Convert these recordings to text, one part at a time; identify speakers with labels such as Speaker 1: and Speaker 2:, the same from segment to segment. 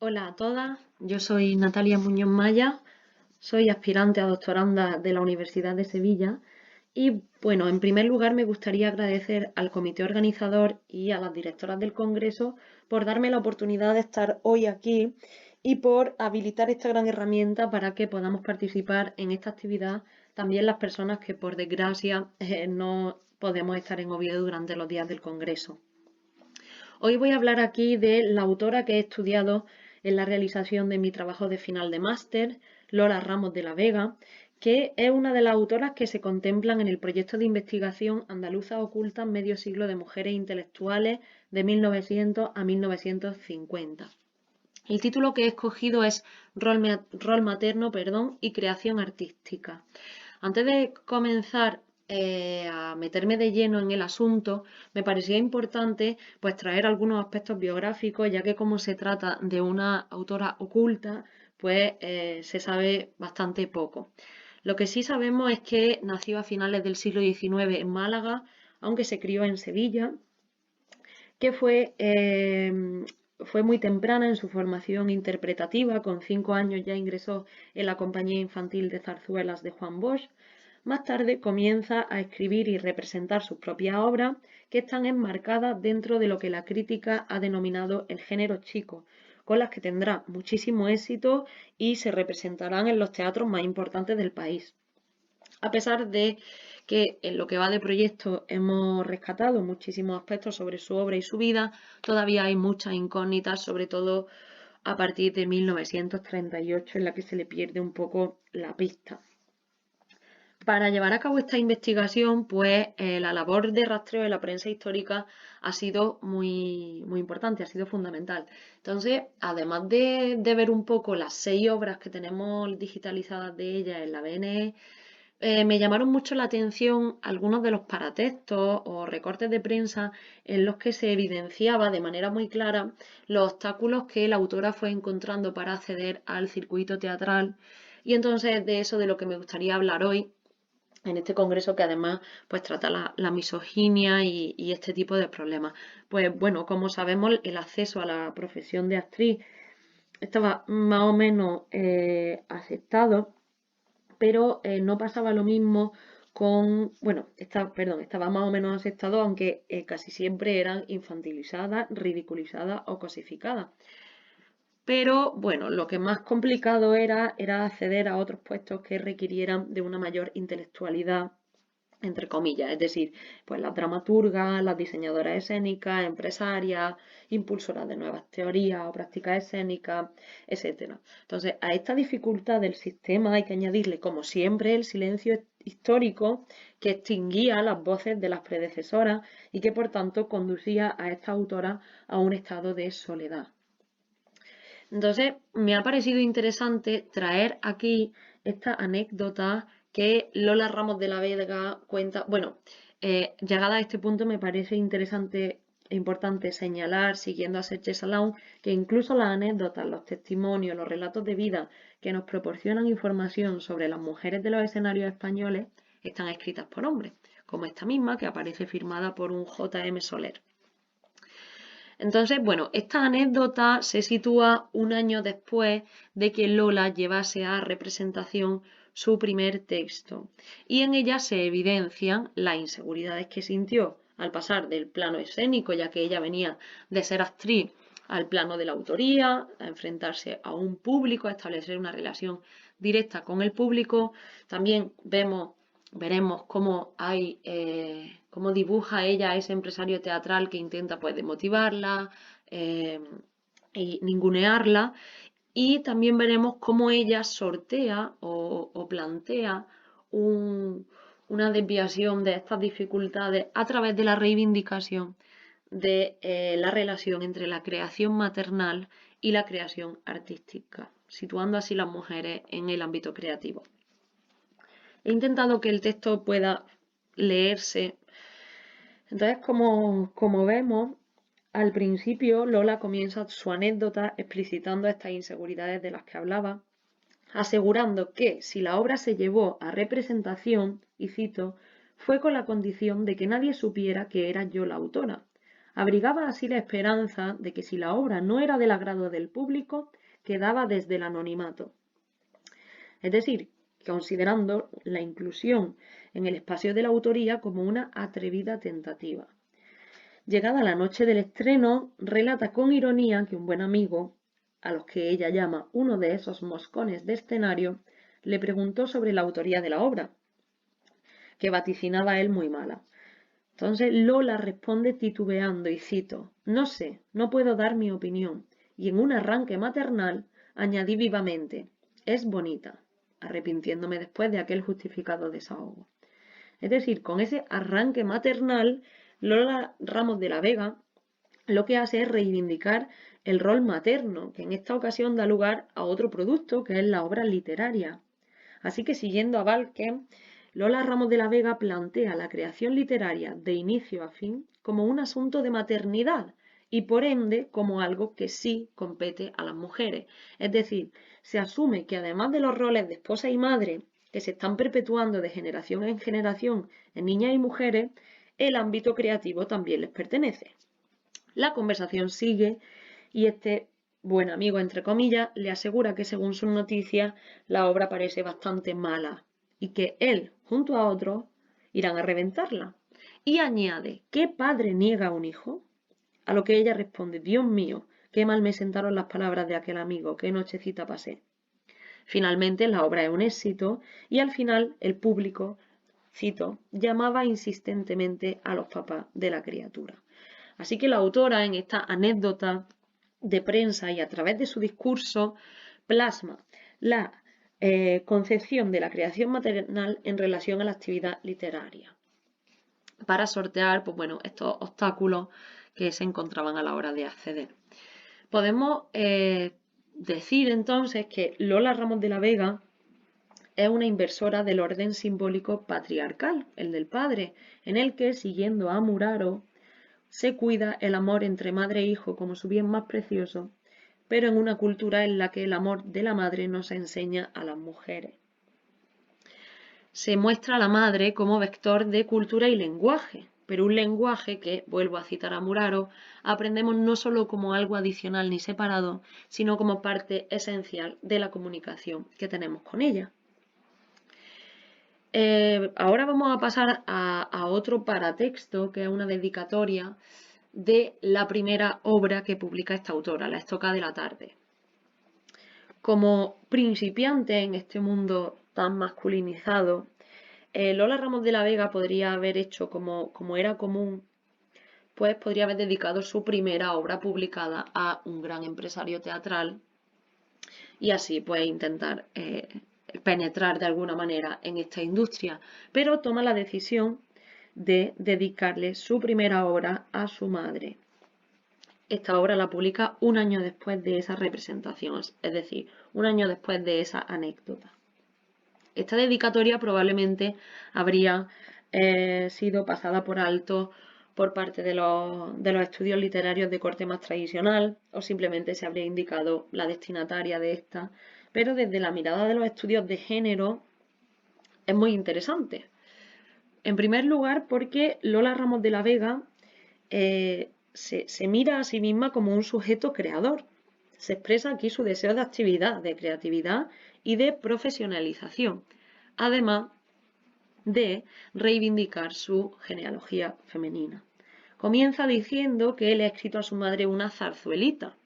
Speaker 1: Hola a todas, yo soy Natalia Muñoz Maya, soy aspirante a doctoranda de la Universidad de Sevilla y bueno, en primer lugar me gustaría agradecer al comité organizador y a las directoras del Congreso por darme la oportunidad de estar hoy aquí y por habilitar esta gran herramienta para que podamos participar en esta actividad también las personas que por desgracia no podemos estar en Oviedo durante los días del Congreso. Hoy voy a hablar aquí de la autora que he estudiado en la realización de mi trabajo de final de máster, Lola Ramos de la Vega, que es una de las autoras que se contemplan en el proyecto de investigación Andaluzas ocultas medio siglo de mujeres intelectuales de 1900 a 1950. El título que he escogido es Rol materno, y creación artística. Antes de comenzar a meterme de lleno en el asunto, me parecía importante pues traer algunos aspectos biográficos, ya que como se trata de una autora oculta, pues se sabe bastante poco. Lo que sí sabemos es que nació a finales del siglo XIX en Málaga, aunque se crió en Sevilla, que fue muy temprana en su formación interpretativa. Con 5 años ya ingresó en la compañía infantil de zarzuelas de Juan Bosch. Más tarde comienza a escribir y representar sus propias obras, que están enmarcadas dentro de lo que la crítica ha denominado el género chico, con las que tendrá muchísimo éxito y se representarán en los teatros más importantes del país. A pesar de que en lo que va de proyecto hemos rescatado muchísimos aspectos sobre su obra y su vida, todavía hay muchas incógnitas, sobre todo a partir de 1938, en la que se le pierde un poco la pista. Para llevar a cabo esta investigación, pues la labor de rastreo de la prensa histórica ha sido muy importante, ha sido fundamental. Entonces, además de ver un poco las 6 obras que tenemos digitalizadas de ella en la BNE, me llamaron mucho la atención algunos de los paratextos o recortes de prensa en los que se evidenciaba de manera muy clara los obstáculos que la autora fue encontrando para acceder al circuito teatral. Y entonces de eso de lo que me gustaría hablar hoy en este congreso, que además pues trata la misoginia y este tipo de problemas. Pues bueno, como sabemos, el acceso a la profesión de actriz estaba más o menos aceptado, pero no pasaba lo mismo bueno, estaba más o menos aceptado, aunque casi siempre eran infantilizadas, ridiculizadas o cosificadas. Pero bueno, lo que más complicado era acceder a otros puestos que requirieran de una mayor intelectualidad, entre comillas, es decir, pues las dramaturgas, las diseñadoras escénicas, empresarias, impulsoras de nuevas teorías o prácticas escénicas, etcétera. Entonces, a esta dificultad del sistema hay que añadirle, como siempre, el silencio histórico que extinguía las voces de las predecesoras y que, por tanto, conducía a esta autora a un estado de soledad. Entonces, me ha parecido interesante traer aquí esta anécdota que Lola Ramos de la Vega cuenta. Bueno, llegada a este punto me parece interesante e importante señalar, siguiendo a Serge Salón, que incluso las anécdotas, los testimonios, los relatos de vida que nos proporcionan información sobre las mujeres de los escenarios españoles están escritas por hombres, como esta misma que aparece firmada por un J.M. Soler. Entonces, bueno, esta anécdota se sitúa un año después de que Lola llevase a representación su primer texto, y en ella se evidencian las inseguridades que sintió al pasar del plano escénico, ya que ella venía de ser actriz, al plano de la autoría, a enfrentarse a un público, a establecer una relación directa con el público. También veremos cómo dibuja ella a ese empresario teatral que intenta pues demotivarla y ningunearla. Y también veremos cómo ella sortea o plantea una desviación de estas dificultades a través de la reivindicación de la relación entre la creación maternal y la creación artística, situando así las mujeres en el ámbito creativo. He intentado que el texto pueda leerse. Entonces, como vemos, al principio Lola comienza su anécdota explicitando estas inseguridades de las que hablaba, asegurando que si la obra se llevó a representación, y cito, fue con la condición de que nadie supiera que era yo la autora, Abrigaba así la esperanza de que si la obra no era del agrado del público, quedaba desde el anonimato. Es decir, considerando la inclusión en el espacio de la autoría como una atrevida tentativa. Llegada la noche del estreno, relata con ironía que un buen amigo, a los que ella llama uno de esos moscones de escenario, le preguntó sobre la autoría de la obra, que vaticinaba él muy mala. Entonces Lola responde titubeando y cito: "No sé, no puedo dar mi opinión", y en un arranque maternal añadí vivamente: "Es bonita", arrepintiéndome después de aquel justificado desahogo. Es decir, con ese arranque maternal, Lola Ramos de la Vega lo que hace es reivindicar el rol materno, que en esta ocasión da lugar a otro producto, que es la obra literaria. Así que, siguiendo a Vázquez, Lola Ramos de la Vega plantea la creación literaria de inicio a fin como un asunto de maternidad y por ende como algo que sí compete a las mujeres. Es decir, se asume que además de los roles de esposa y madre que se están perpetuando de generación en generación en niñas y mujeres, el ámbito creativo también les pertenece. La conversación sigue y este buen amigo, entre comillas, le asegura que según sus noticias la obra parece bastante mala y que él, junto a otros, irán a reventarla. Y añade: ¿qué padre niega a un hijo? A lo que ella responde: Dios mío, qué mal me sentaron las palabras de aquel amigo, qué nochecita pasé. Finalmente la obra es un éxito y al final el público, cito, llamaba insistentemente a los papás de la criatura. Así que la autora en esta anécdota de prensa y a través de su discurso plasma la concepción de la creación maternal en relación a la actividad literaria para sortear, pues bueno, estos obstáculos que se encontraban a la hora de acceder. Podemos decir entonces que Lola Ramos de la Vega es una inversora del orden simbólico patriarcal, el del padre, en el que, siguiendo a Muraro, se cuida el amor entre madre e hijo como su bien más precioso, pero en una cultura en la que el amor de la madre no se enseña a las mujeres. Se muestra a la madre como vector de cultura y lenguaje, pero un lenguaje que, vuelvo a citar a Muraro, aprendemos no solo como algo adicional ni separado, sino como parte esencial de la comunicación que tenemos con ella. Ahora vamos a pasar a otro paratexto, que es una dedicatoria de la primera obra que publica esta autora, La Estoca de la Tarde. Como principiante en este mundo tan masculinizado, Lola Ramos de la Vega podría haber hecho como era común, pues podría haber dedicado su primera obra publicada a un gran empresario teatral y así pues intentar penetrar de alguna manera en esta industria, pero toma la decisión de dedicarle su primera obra a su madre. Esta obra la publica un año después de esa representación, es decir, un año después de esa anécdota. Esta dedicatoria probablemente habría sido pasada por alto por parte de los estudios literarios de corte más tradicional o simplemente se habría indicado la destinataria de esta, pero desde la mirada de los estudios de género es muy interesante. En primer lugar, porque Lola Ramos de la Vega se mira a sí misma como un sujeto creador. Se expresa aquí su deseo de actividad, de creatividad y de profesionalización, además de reivindicar su genealogía femenina. Comienza diciendo que él ha escrito a su madre una zarzuelita.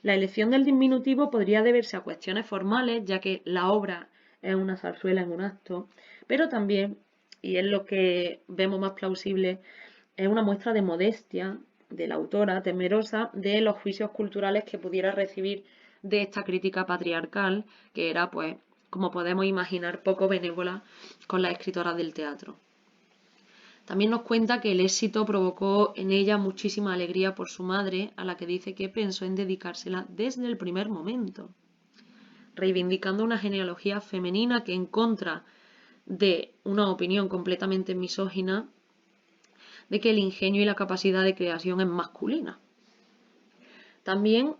Speaker 1: La elección del diminutivo podría deberse a cuestiones formales, ya que la obra es una zarzuela en un acto, pero también, y es lo que vemos más plausible, es una muestra de modestia de la autora, temerosa de los juicios culturales que pudiera recibir de esta crítica patriarcal, que era, pues, como podemos imaginar, poco benévola con las escritoras del teatro. También nos cuenta que el éxito provocó en ella muchísima alegría por su madre, a la que dice que pensó en dedicársela desde el primer momento, reivindicando una genealogía femenina que, en contra de una opinión completamente misógina, de que el ingenio y la capacidad de creación es masculina. También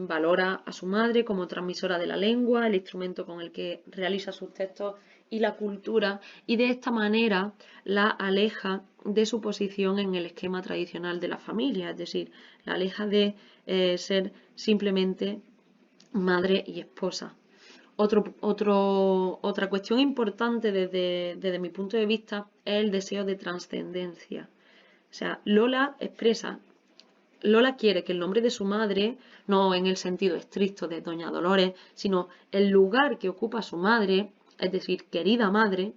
Speaker 1: valora a su madre como transmisora de la lengua, el instrumento con el que realiza sus textos y la cultura y de esta manera la aleja de su posición en el esquema tradicional de la familia, es decir, la aleja de ser simplemente madre y esposa. Otra cuestión importante desde mi punto de vista es el deseo de trascendencia. O sea, Lola quiere que el nombre de su madre, no en el sentido estricto de Doña Dolores, sino el lugar que ocupa su madre, es decir, querida madre,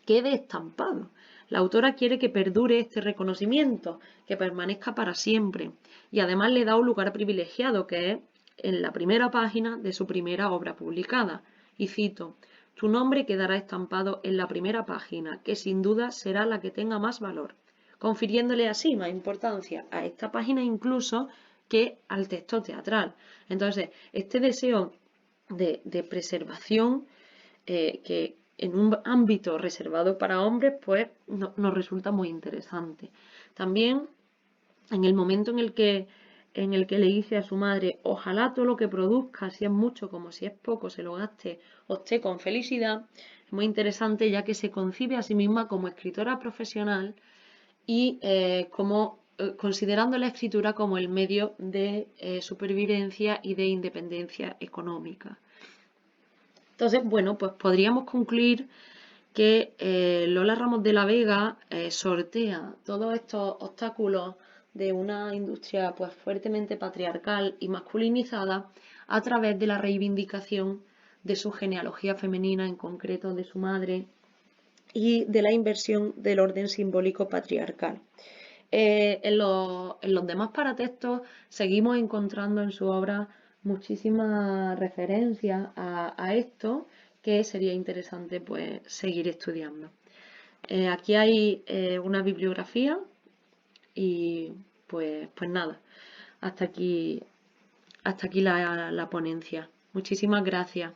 Speaker 1: quede estampado. La autora quiere que perdure este reconocimiento, que permanezca para siempre, y además le da un lugar privilegiado, que es en la primera página de su primera obra publicada. Y cito, tu nombre quedará estampado en la primera página, que sin duda será la que tenga más valor, confiriéndole así más importancia a esta página incluso que al texto teatral. Entonces, este deseo de preservación que en un ámbito reservado para hombres, pues nos resulta muy interesante. También en el momento en el que le dice a su madre, ojalá todo lo que produzca, si es mucho como si es poco, se lo gaste o esté con felicidad, es muy interesante ya que se concibe a sí misma como escritora profesional y considerando la escritura como el medio de supervivencia y de independencia económica. Entonces, bueno, pues podríamos concluir que Lola Ramos de la Vega sortea todos estos obstáculos de una industria pues fuertemente patriarcal y masculinizada a través de la reivindicación de su genealogía femenina, en concreto de su madre, y de la inversión del orden simbólico patriarcal. En los demás paratextos seguimos encontrando en su obra muchísimas referencias a esto que sería interesante pues seguir estudiando. Aquí hay una bibliografía y pues nada, hasta aquí la ponencia. Muchísimas gracias.